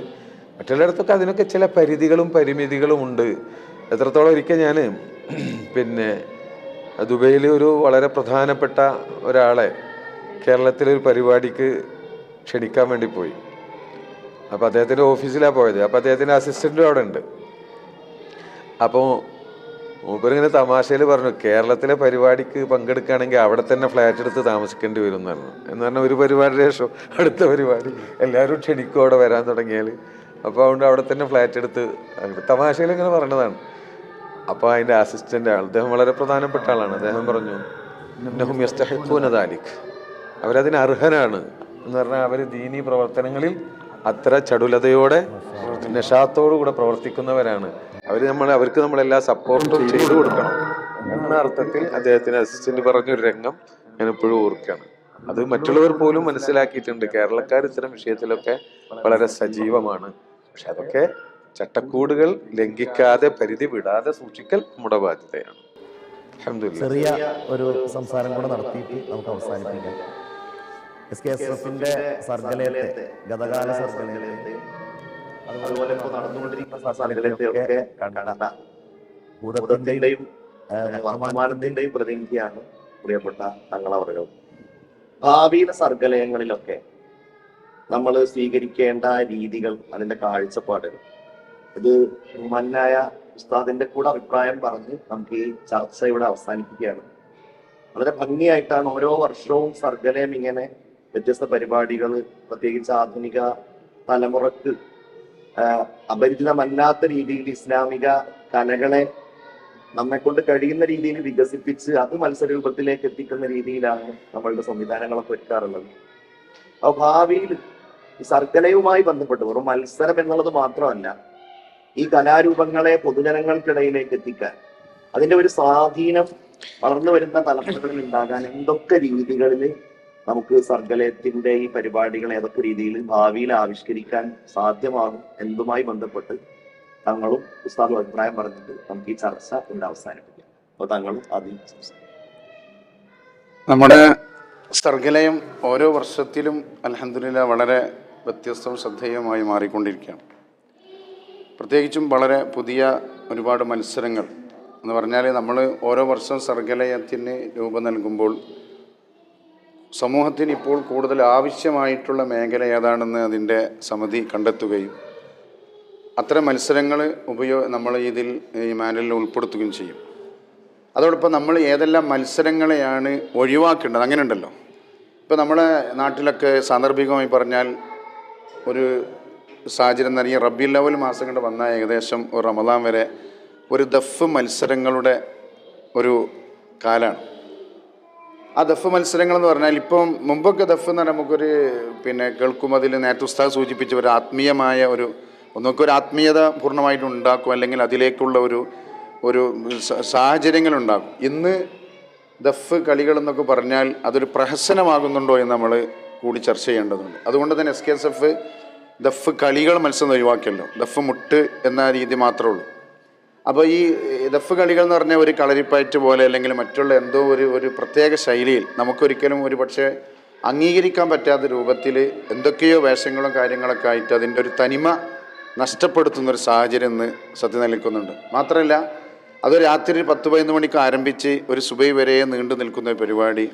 മറ്റുള്ളിടത്തൊക്കെ അതിനൊക്കെ ചില പരിധികളും പരിമിതികളും ഉണ്ട്. എത്രത്തോളം ഒരിക്കൽ ഞാൻ ദുബൈയിൽ ഒരു വളരെ പ്രധാനപ്പെട്ട ഒരാളെ കേരളത്തിലൊരു പരിപാടിക്ക് ക്ഷണിക്കാൻ വേണ്ടി പോയി. അപ്പോൾ അദ്ദേഹത്തിൻ്റെ ഓഫീസിലാണ് പോയത്. അപ്പോൾ അദ്ദേഹത്തിൻ്റെ അസിസ്റ്റൻറ്റും അവിടെ ഉണ്ട്. അപ്പോൾ മൂപ്പരിങ്ങനെ തമാശയിൽ പറഞ്ഞു, കേരളത്തിലെ പരിപാടിക്ക് പങ്കെടുക്കുകയാണെങ്കിൽ അവിടെ തന്നെ ഫ്ലാറ്റ് എടുത്ത് താമസിക്കേണ്ടി വരും എന്ന് പറഞ്ഞു. എന്ന് പറഞ്ഞാൽ ഒരു പരിപാടിയുടെ ശേഷം അടുത്ത പരിപാടി എല്ലാവരും ക്ഷണിക്കും അവിടെ വരാൻ തുടങ്ങിയാൽ. അപ്പോൾ അതുകൊണ്ട് അവിടെ തന്നെ ഫ്ലാറ്റ് എടുത്ത് തമാശയിൽ ഇങ്ങനെ പറഞ്ഞതാണ്. അപ്പോൾ അതിൻ്റെ അസിസ്റ്റൻ്റ് ആൾ, അദ്ദേഹം വളരെ പ്രധാനപ്പെട്ട ആളാണ്. അദ്ദേഹം പറഞ്ഞു, ഇന്നഹും യസ്തഹിഖൂന ദാലിക്, അവരതിന് അർഹനാണ് എന്ന് പറഞ്ഞാൽ അവർ ദീനീ പ്രവർത്തനങ്ങളിൽ അത്ര ചടുലതയോടെ നിഷാത്തോടു കൂടെ പ്രവർത്തിക്കുന്നവരാണ്. അവർക്ക് നമ്മളെല്ലാ സപ്പോർട്ടും ചെയ്തു കൊടുക്കണം എന്ന അർത്ഥത്തിൽ അദ്ദേഹത്തിന് അസിസ്റ്റന്റ് പറഞ്ഞൊരു രംഗം ഞാൻ എപ്പോഴും ഓർക്കുകയാണ്. അത് മറ്റുള്ളവർ പോലും മനസ്സിലാക്കിയിട്ടുണ്ട്. കേരളക്കാർ ഇത്തരം വിഷയത്തിലൊക്കെ വളരെ സജീവമാണ്. പക്ഷെ അതൊക്കെ ചട്ടക്കൂടുകൾ ലംഘിക്കാതെ പരിധി വിടാതെ സൂക്ഷിക്കൽ നമ്മുടെ ബാധ്യതയാണ്. അൽഹംദുലില്ലാഹ്. ചെറിയ ഒരു സംസാരം കൂടെ നടത്തിയിട്ട് നമുക്ക് അവസാനിപ്പിക്കാം. SKSF-ന്റെ സർഗലയത്തെ, ഗതകാല സർഗലയത്തെ, അതുപോലെ ഇപ്പോൾ നടന്നുകൊണ്ടിരിക്കുന്ന സർഗലയത്തെയൊക്കെ കണ്ട ഭൂതത്തിന്റെയും വർത്തമാനത്തിന്റെയും പ്രതിനിധിയാണ് പ്രിയപ്പെട്ട തങ്ങളവറുകൾ. ഭാവിയിലെ സർഗലയങ്ങളിലൊക്കെ നമ്മൾ സ്വീകരിക്കേണ്ട രീതികൾ, അതിന്റെ കാഴ്ചപ്പാടുകൾ, ഇത് മന്നായ ഉസ്താദിന്റെ കൂടെ അഭിപ്രായം പറഞ്ഞ് നമുക്ക് ഈ ചർച്ച ഇവിടെ അവസാനിപ്പിക്കുകയാണ്. വളരെ ഭംഗിയായിട്ടാണ് ഓരോ വർഷവും സർഗലയം ഇങ്ങനെ വ്യത്യസ്ത പരിപാടികൾ, പ്രത്യേകിച്ച് ആധുനിക തലമുറക്ക് അപരിചിതമല്ലാത്ത രീതിയിൽ ഇസ്ലാമിക കലകളെ നമ്മെ കൊണ്ട് കഴിയുന്ന രീതിയിൽ വികസിപ്പിച്ച് അത് മത്സരരൂപത്തിലേക്ക് എത്തിക്കുന്ന രീതിയിലാണ് നമ്മളുടെ സംവിധാനങ്ങളൊക്കെ ഒരുക്കാറുള്ളത്. അപ്പോൾ ഭാവിയിൽ ഈ സർഗലയുമായി ബന്ധപ്പെട്ട് വെറും മത്സരം എന്നുള്ളത് മാത്രമല്ല, ഈ കലാരൂപങ്ങളെ പൊതുജനങ്ങൾക്കിടയിലേക്ക് എത്തിക്കാൻ, അതിന്റെ ഒരു സ്വാധീനം വളർന്നു വരുന്ന തലമുറകളിൽ ഉണ്ടാകാൻ എന്തൊക്കെ രീതികളിൽ നമുക്ക് സർഗലയത്തിന്റെ ഈ പരിപാടികൾ ഏതൊക്കെ രീതിയിൽ ഭാവിയിൽ ആവിഷ്കരിക്കാൻ സാധ്യമാകും എന്നതുമായി ബന്ധപ്പെട്ട് തങ്ങളും ഉസ്താദും അഭിപ്രായം പറഞ്ഞിട്ട് നമുക്ക് ഈ ചർച്ച ഇവിടെ അവസാനിപ്പിക്കാം. അപ്പോൾ തങ്ങളും ആദ്യം നമ്മുടെ സർഗലയം ഓരോ വർഷത്തിലും അൽഹംദുലില്ലാഹ് വളരെ വ്യത്യസ്തവും ശ്രദ്ധേയമായി മാറിക്കൊണ്ടിരിക്കുകയാണ്. പ്രത്യേകിച്ചും വളരെ പുതിയ ഒരുപാട് മത്സരങ്ങൾ എന്ന് പറഞ്ഞാൽ, നമ്മൾ ഓരോ വർഷവും സർഗലയത്തിന് രൂപം നൽകുമ്പോൾ സമൂഹത്തിന് ഇപ്പോൾ കൂടുതൽ ആവശ്യമായിട്ടുള്ള മേഖല ഏതാണെന്ന് അതിൻ്റെ സമിതി കണ്ടെത്തുകയും അത്തരം മത്സരങ്ങൾ നമ്മൾ ഇതിൽ ഈ മാനുവലിൽ ഉൾപ്പെടുത്തുകയും ചെയ്യും. അതോടൊപ്പം നമ്മൾ ഏതെല്ലാം മത്സരങ്ങളെയാണ് ഒഴിവാക്കേണ്ടത്, അങ്ങനെ ഉണ്ടല്ലോ. ഇപ്പോൾ നമ്മളെ നാട്ടിലൊക്കെ സാന്ദർഭികമായി പറഞ്ഞാൽ ഒരു സാഹചര്യം നൽകിയ റബീഉൽ അവ്വൽ മാസം കൊണ്ട് വന്ന ഏകദേശം ഒരു റമദാൻ വരെ ഒരു ദഫ് മത്സരങ്ങളുടെ ഒരു കാലമാണ്. ആ ദഫ് മത്സരങ്ങൾ എന്ന് പറഞ്ഞാൽ ഇപ്പം മുമ്പൊക്കെ ദഫ് എന്ന് പറഞ്ഞാൽ നമുക്കൊരു കേൾക്കുമ്പോൾ അതിൽ നേരത്തെ ഉസ്താദ് സൂചിപ്പിച്ച ഒരു ആത്മീയമായ ഒന്നൊക്കെ ഒരു ആത്മീയത പൂർണ്ണമായിട്ട് ഉണ്ടാക്കും, അല്ലെങ്കിൽ അതിലേക്കുള്ള ഒരു സാഹചര്യങ്ങളുണ്ടാകും. ഇന്ന് ദഫ് കളികൾ എന്നൊക്കെ പറഞ്ഞാൽ അതൊരു പ്രഹസനമാകുന്നുണ്ടോ എന്ന് നമ്മൾ കൂടി ചർച്ച ചെയ്യേണ്ടതുണ്ട്. അതുകൊണ്ട് തന്നെ SKSF ദഫ് കളികൾ മത്സരം ഒഴിവാക്കിയല്ലോ, ദഫ് മുട്ട് എന്ന രീതി മാത്രമേ ഉള്ളൂ. അപ്പോൾ ഈ ദഫ് കളികൾ എന്ന് പറഞ്ഞാൽ ഒരു കളരിപ്പയറ്റ് പോലെ അല്ലെങ്കിൽ മറ്റുള്ള എന്തോ ഒരു പ്രത്യേക ശൈലിയിൽ നമുക്കൊരിക്കലും ഒരു പക്ഷേ അംഗീകരിക്കാൻ പറ്റാത്ത രൂപത്തിൽ എന്തൊക്കെയോ വേഷങ്ങളും കാര്യങ്ങളൊക്കെ ആയിട്ട് അതിൻ്റെ ഒരു തനിമ നഷ്ടപ്പെടുത്തുന്നൊരു സാഹചര്യം ഇന്ന് സത്യം നിൽക്കുന്നുണ്ട്. മാത്രമല്ല അത് രാത്രി 10-11 മണിക്ക് ആരംഭിച്ച് ഒരു സുബൈ വരെ നീണ്ടു നിൽക്കുന്ന ഒരു പരിപാടി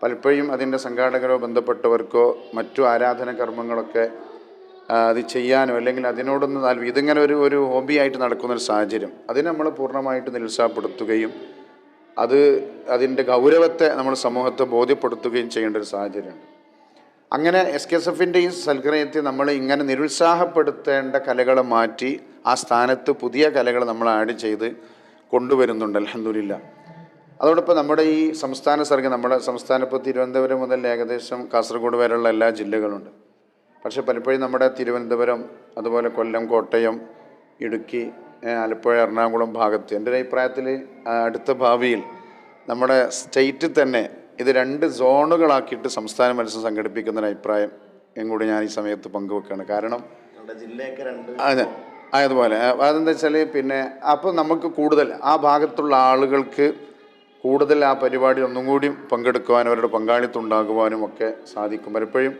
പലപ്പോഴും അതിൻ്റെ സംഘാടകരോ ബന്ധപ്പെട്ടവർക്കോ മറ്റു ആരാധന കർമ്മങ്ങളൊക്കെ അത് ചെയ്യാനോ അല്ലെങ്കിൽ അതിനോടൊന്ന് ഇതിങ്ങനെ ഒരു ഹോബിയായിട്ട് നടക്കുന്നൊരു സാഹചര്യം അതിനെ നമ്മൾ പൂർണ്ണമായിട്ട് നിരുത്സാഹപ്പെടുത്തുകയും അതിൻ്റെ ഗൗരവത്തെ നമ്മൾ സമൂഹത്തെ ബോധ്യപ്പെടുത്തുകയും ചെയ്യേണ്ട ഒരു സാഹചര്യമുണ്ട്. അങ്ങനെ SKSFൻ്റെ ഈ സൽക്കരയത്തെ നമ്മൾ ഇങ്ങനെ നിരുത്സാഹപ്പെടുത്തേണ്ട കലകളെ മാറ്റി ആ സ്ഥാനത്ത് പുതിയ കലകൾ നമ്മൾ ആഡ് ചെയ്ത് കൊണ്ടുവരുന്നുണ്ട്, അൽഹംദുലില്ലാ. അതോടൊപ്പം നമ്മുടെ ഈ സംസ്ഥാന സർക്കാർ, നമ്മുടെ സംസ്ഥാനം ഇപ്പോൾ തിരുവനന്തപുരം മുതൽ ഏകദേശം കാസർഗോഡ് വരെയുള്ള എല്ലാ ജില്ലകളുണ്ട്. പക്ഷേ പലപ്പോഴും നമ്മുടെ തിരുവനന്തപുരം, അതുപോലെ കൊല്ലം, കോട്ടയം, ഇടുക്കി, ആലപ്പുഴ, എറണാകുളം ഭാഗത്ത് എൻ്റെ ഒരു അഭിപ്രായത്തിൽ അടുത്ത ഭാവിയിൽ നമ്മുടെ സ്റ്റേറ്റിൽ തന്നെ ഇത് 2 സോണുകളാക്കിയിട്ട് സംസ്ഥാന മത്സരം സംഘടിപ്പിക്കുന്നൊരു അഭിപ്രായം കൂടി ഞാൻ ഈ സമയത്ത് പങ്കുവെക്കുകയാണ്. കാരണം അതുപോലെ അതെന്താ വെച്ചാൽ അപ്പോൾ നമുക്ക് കൂടുതൽ ആ ഭാഗത്തുള്ള ആളുകൾക്ക് കൂടുതൽ ആ പരിപാടി ഒന്നും കൂടി പങ്കെടുക്കുവാനും അവരുടെ പങ്കാളിത്തം ഉണ്ടാകുവാനും ഒക്കെ സാധിക്കും. പലപ്പോഴും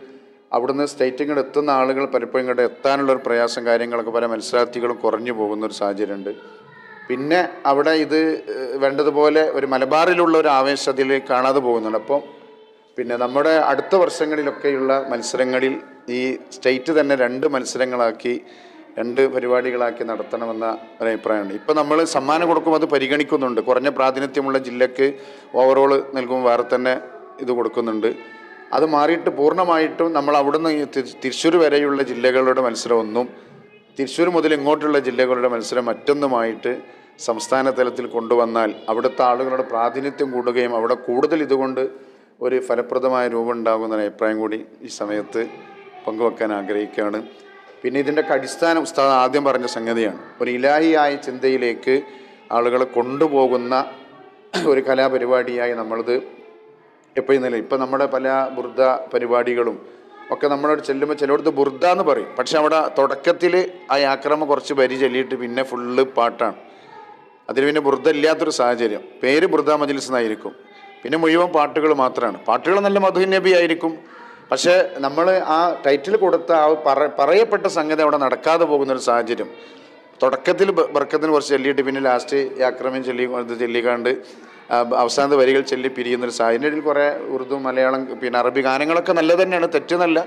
അവിടുന്ന് സ്റ്റേറ്റ് ഇങ്ങോട്ട് എത്തുന്ന ആളുകൾ പലപ്പോഴും ഇങ്ങോട്ട് എത്താനുള്ളൊരു പ്രയാസം കാര്യങ്ങളൊക്കെ പല മത്സരാർത്ഥികളും കുറഞ്ഞു പോകുന്നൊരു സാഹചര്യമുണ്ട്. പിന്നെ അവിടെ ഇത് വേണ്ടതുപോലെ ഒരു മലബാറിലുള്ള ഒരു ആവേശം അതിൽ കാണാതെ പോകുന്നുണ്ട്. അപ്പം നമ്മുടെ അടുത്ത വർഷങ്ങളിലൊക്കെയുള്ള മത്സരങ്ങളിൽ ഈ സ്റ്റേറ്റ് തന്നെ 2 മത്സരങ്ങളാക്കി 2 പരിപാടികളാക്കി നടത്തണമെന്ന ഒരഭിപ്രായമുണ്ട്. ഇപ്പം നമ്മൾ സമ്മാനം കൊടുക്കുമ്പോൾ അത് പരിഗണിക്കുന്നുണ്ട്. കുറഞ്ഞ പ്രാതിനിധ്യമുള്ള ജില്ലക്ക് ഓവറോൾ നൽകുമ്പോൾ വേറെ തന്നെ ഇത് കൊടുക്കുന്നുണ്ട്. അത് മാറിയിട്ട് പൂർണ്ണമായിട്ടും നമ്മൾ അവിടുന്ന് തൃശ്ശൂർ വരെയുള്ള ജില്ലകളുടെ മത്സരം ഒന്നും, തൃശ്ശൂർ മുതൽ ഇങ്ങോട്ടുള്ള ജില്ലകളുടെ മത്സരം മറ്റൊന്നുമായിട്ട് സംസ്ഥാന തലത്തിൽ കൊണ്ടുവന്നാൽ അവിടുത്തെ ആളുകളുടെ പ്രാതിനിധ്യം കൂടുകയും അവിടെ കൂടുതൽ ഇതുകൊണ്ട് ഒരു ഫലപ്രദമായ രൂപം ഉണ്ടാകുന്ന അഭിപ്രായം കൂടി ഈ സമയത്ത് പങ്കുവെക്കാൻ ആഗ്രഹിക്കുകയാണ്. പിന്നെ ഇതിൻ്റെയൊക്കെ അടിസ്ഥാനം ഉസ്താദ് ആദ്യം പറഞ്ഞ സംഗതിയാണ്. ഒരു ഇലാഹിയായ ചിന്തയിലേക്ക് ആളുകളെ കൊണ്ടുപോകുന്ന ഒരു കലാപരിപാടിയായി നമ്മളിത് എപ്പോഴും നില. ഇപ്പം നമ്മുടെ പല ബുർദ പരിപാടികളും ഒക്കെ നമ്മളോട് ചെല്ലുമ്പോൾ ചിലയിടത്ത് ബുർദ എന്ന് പറയും, പക്ഷെ അവിടെ തുടക്കത്തിൽ ആ ആക്രമം കുറച്ച് വരി ചൊല്ലിയിട്ട് പിന്നെ ഫുള്ള് പാട്ടാണ്. അതിന് പിന്നെ ബുർദ ഇല്ലാത്തൊരു സാഹചര്യം. പേര് ബുർദ മജ്ലിസ് എന്നായിരിക്കും, പിന്നെ മുഴുവൻ പാട്ടുകൾ മാത്രമാണ്. പാട്ടുകൾ നല്ല മധുഹ് നബി ആയിരിക്കും, പക്ഷേ നമ്മൾ ആ ടൈറ്റിൽ കൊടുത്ത ആ പറയപ്പെട്ട സംഗതി അവിടെ നടക്കാതെ പോകുന്നൊരു സാഹചര്യം. തുടക്കത്തിൽ ബർക്കത്തിന് കുറച്ച് ചൊല്ലിയിട്ട് പിന്നെ ലാസ്റ്റ് ആക്രമം ചൊല്ലിക്കാണ്ട് അവസാനത്തെ വരികൾ ചൊല്ലി പിരിയുന്നൊരു സാഹചര്യം. ഇതിൽ കുറേ ഉറുദു, മലയാളം, പിന്നെ അറബി ഗാനങ്ങളൊക്കെ നല്ല തന്നെയാണ്, തെറ്റെന്നല്ല.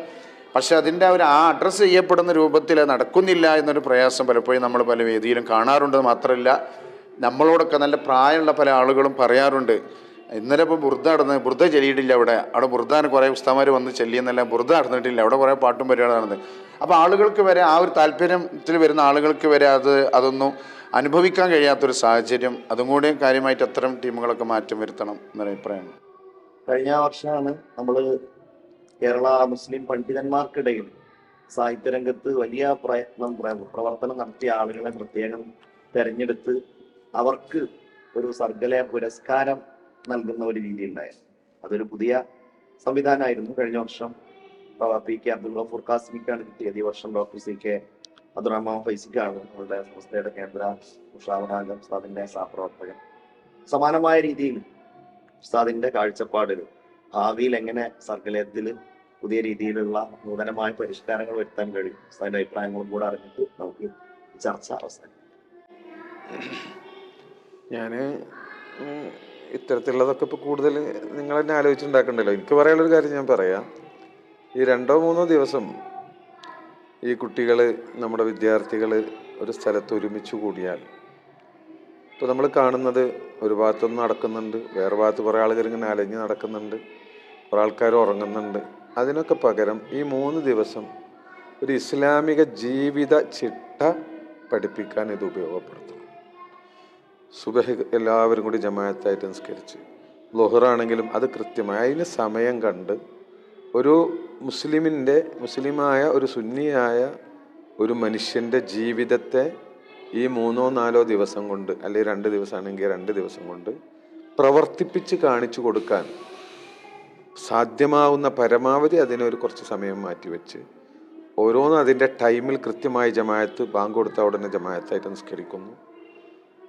പക്ഷെ അതിൻ്റെ ആ അഡ്രസ്സ് ചെയ്യപ്പെടുന്ന രൂപത്തിൽ നടക്കുന്നില്ല എന്നൊരു പ്രയാസം പലപ്പോഴും നമ്മൾ പല വേദിയിലും കാണാറുണ്ട്. മാത്രമല്ല നമ്മളോടൊക്കെ നല്ല പ്രായമുള്ള പല ആളുകളും പറയാറുണ്ട്, ഇന്നലെ ഇപ്പോൾ ബുർദ ചൊല്ലിയിട്ടില്ല, അവിടെ ബുർദാന് കുറേ ഉസ്താമാർ വന്ന് ചൊല്ലിയെന്നല്ല, ബുർദ നടന്നിട്ടില്ല, അവിടെ കുറേ പാട്ടും പരിപാടി നടന്നത്. അപ്പോൾ ആളുകൾക്ക് വരെ ആ ഒരു താല്പര്യത്തിൽ വരുന്ന ആളുകൾക്ക് വരെ അതൊന്നും അനുഭവിക്കാൻ കഴിയാത്തൊരു സാഹചര്യം. അതും കൂടി കാര്യമായിട്ട് അത്തരം ടീമുകളൊക്കെ മാറ്റം വരുത്തണം എന്നൊരു അഭിപ്രായമാണ്. കഴിഞ്ഞ വർഷമാണ് നമ്മൾ കേരള മുസ്ലിം പണ്ഡിതന്മാർക്കിടയിൽ സാഹിത്യരംഗത്ത് വലിയ പ്രവർത്തനം നടത്തിയ ആളുകളെ പ്രത്യേകം തെരഞ്ഞെടുത്ത് അവർക്ക് ഒരു സർഗല പുരസ്കാരം നൽകുന്ന ഒരു രീതി ഉണ്ടായിരുന്നു. അതൊരു പുതിയ സംവിധാനമായിരുന്നു. കഴിഞ്ഞ വർഷം PK അബ്ദുൽ ഗഫൂർ ഖാസിമിക്കാണ് കിട്ടിയത്. ഈ വർഷം ഡോക്ടർ CK അബ്ദുറഹ്മാൻ ഫൈസിക്കാണ് നമ്മളുടെ സംസ്ഥയുടെ കേന്ദ്ര ഉഷാവനാംഗം ഉസ്താദിന്റെ സഹപ്രവർത്തകൻ. സമാനമായ രീതിയിൽ ഉസ്താദിന്റെ കാഴ്ചപ്പാടിൽ ഭാവിയിൽ എങ്ങനെ സർഗലയത്തിൽ പുതിയ രീതിയിലുള്ള നൂതനമായ പരിഷ്കാരങ്ങൾ വരുത്താൻ കഴിയും, ഉസ്താദിന്റെ അഭിപ്രായങ്ങളും കൂടെ അറിഞ്ഞിട്ട് നമുക്ക് ചർച്ച അവസാനിക്കും. ഞാൻ ഇത്തരത്തിലുള്ളതൊക്കെ ഇപ്പോൾ കൂടുതൽ നിങ്ങൾ തന്നെ ആലോചിച്ചുണ്ടാക്കണ്ടല്ലോ. എനിക്ക് പറയാനുള്ളൊരു കാര്യം ഞാൻ പറയാം. ഈ 2-3 ദിവസം ഈ കുട്ടികൾ, നമ്മുടെ വിദ്യാർത്ഥികൾ ഒരു സ്ഥലത്ത് ഒരുമിച്ച് കൂടിയാൽ, ഇപ്പോൾ നമ്മൾ കാണുന്നത് ഒരു ഭാഗത്തൊന്നും നടക്കുന്നുണ്ട്, വേറെ ഭാഗത്ത് കുറേ ആളുകൾ ഇങ്ങനെ അലഞ്ഞ് നടക്കുന്നുണ്ട്, കുറേ ആൾക്കാർ ഉറങ്ങുന്നുണ്ട്. അതിനൊക്കെ പകരം ഈ 3 ദിവസം ഒരു ഇസ്ലാമിക ജീവിത ചിട്ട പഠിപ്പിക്കാൻ ഇത് ഉപയോഗപ്പെടുത്തണം. സുബഹി എല്ലാവരും കൂടി ജമാഅത്തായിട്ട് നിസ്കരിച്ച്, ളുഹറാണെങ്കിലും അത് കൃത്യമായി അതിന് സമയം കണ്ട് ഒരു മുസ്ലിമായ ഒരു സുന്നിയായ ഒരു മനുഷ്യൻ്റെ ജീവിതത്തെ ഈ 3-4 ദിവസം കൊണ്ട്, അല്ലെങ്കിൽ 2 ദിവസമാണെങ്കിൽ 2 ദിവസം കൊണ്ട് പ്രവർത്തിപ്പിച്ച് കാണിച്ചു കൊടുക്കാൻ സാധ്യമാവുന്ന പരമാവധി അതിനൊരു കുറച്ച് സമയം മാറ്റിവെച്ച് ഓരോന്നും അതിൻ്റെ ടൈമിൽ കൃത്യമായി ജമാഅത്ത് ബാങ്ക് കൊടുത്ത ഉടനെ ജമാഅത്തായിട്ട് നിസ്കരിക്കുന്നു.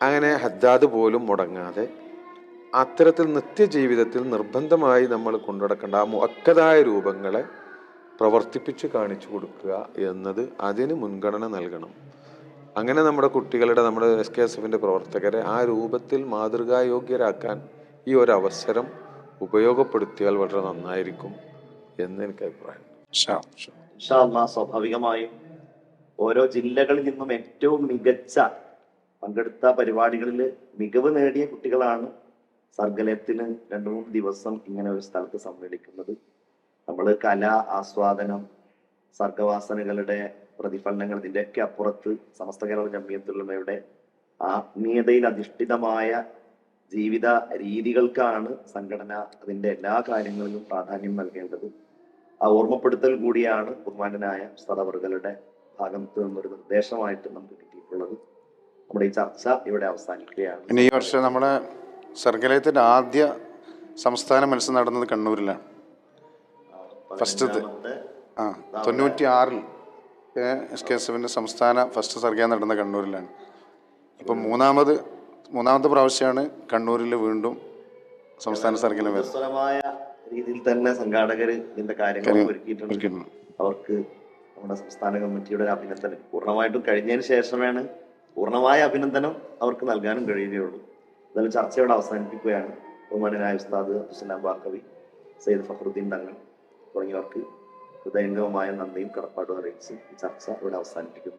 അങ്ങനെ ഹദ്ദാദ് പോലും മുടങ്ങാതെ അത്തരത്തിൽ നിത്യജീവിതത്തിൽ നിർബന്ധമായി നമ്മൾ കൊണ്ടുനടക്കേണ്ട ആ മുഅക്കദായ രൂപങ്ങളെ പ്രവർത്തിപ്പിച്ച് കാണിച്ചു കൊടുക്കുക എന്നത് അതിന് മുൻഗണന നൽകണം. അങ്ങനെ നമ്മുടെ കുട്ടികളുടെ, നമ്മുടെ SKSF പ്രവർത്തകരെ ആ രൂപത്തിൽ മാതൃകായോഗ്യരാക്കാൻ ഈ ഒരു അവസരം ഉപയോഗപ്പെടുത്തിയാൽ വളരെ നന്നായിരിക്കും എന്ന് എനിക്ക് അഭിപ്രായം. ഇൻഷാ അല്ലാഹ് സ്വാഭാവികമായും ഓരോ ജില്ലകളിൽ നിന്നും ഏറ്റവും മികച്ച പങ്കെടുത്ത പരിപാടികളിൽ മികവ് നേടിയ കുട്ടികളാണ് സർഗലയത്തിന് 2-3 ദിവസം ഇങ്ങനെ ഒരു സ്ഥലത്ത് സമ്മേളിക്കുന്നത്. നമ്മൾ കല ആസ്വാദനം, സർഗവാസനകളുടെ പ്രതിഫലനങ്ങൾ, ഇതിൻ്റെയൊക്കെ അപ്പുറത്ത് സമസ്ത കേരള ജംഇയ്യത്തുൽ ആത്മീയതയിൽ അധിഷ്ഠിതമായ ജീവിത രീതികൾക്കാണ് സംഘടന അതിൻ്റെ എല്ലാ കാര്യങ്ങളിലും പ്രാധാന്യം നൽകേണ്ടത്. ആ ഓർമ്മപ്പെടുത്തൽ കൂടിയാണ് ബഹുമാനനായ ഉസ്താദ് അവറുകളുടെ ഭാഗത്ത് നിന്നൊരു നിർദ്ദേശമായിട്ട് നമുക്ക് കിട്ടിയിട്ടുള്ളത്. നമ്മുടെ ഈ ചർച്ച ഇവിടെ അവസാനിക്കുകയാണ്. പിന്നെ ഈ വർഷം നമ്മുടെ സർഗലയത്തിൻ്റെ ആദ്യ സംസ്ഥാന മത്സരം നടന്നത് കണ്ണൂരിലാണ്. ഫസ്റ്റത്തെ 96 SKSF സംസ്ഥാന ഫസ്റ്റ് സർഗ നടന്ന കണ്ണൂരിലാണ്. ഇപ്പം മൂന്നാമത്തെ പ്രാവശ്യമാണ് കണ്ണൂരിൽ വീണ്ടും സംസ്ഥാന സർഗലയം വ്യത്യസ്തമായ രീതിയിൽ തന്നെ സംഘാടകർ ഇതിന്റെ കാര്യങ്ങൾ ഒരുക്കിയിട്ടുണ്ട്. അവർക്ക് നമ്മുടെ സംസ്ഥാന കമ്മിറ്റിയുടെ ഒരു അഭിനന്ദനം പൂർണ്ണമായിട്ടും കഴിഞ്ഞതിന് ശേഷമാണ് പൂർണ്ണമായ അഭിനന്ദനം അവർക്ക് നൽകാനും കഴിയുകയുള്ളൂ. എന്നാലും ചർച്ചയോടെ അവസാനിപ്പിക്കുകയാണ്. ബഹുമാനനായ ഉസ്താദ് അബ്ദുസ്സലാം ബാക്കവി, സയ്യിദ് ഫഖറുദ്ദീൻ തങ്ങൾ തുടങ്ങിയവർക്ക് ഹൃദയംഗമമായ നന്ദിയും കടപ്പാടും അറിയിച്ച് ഈ ചർച്ച ഇവിടെ അവസാനിപ്പിക്കുന്നു.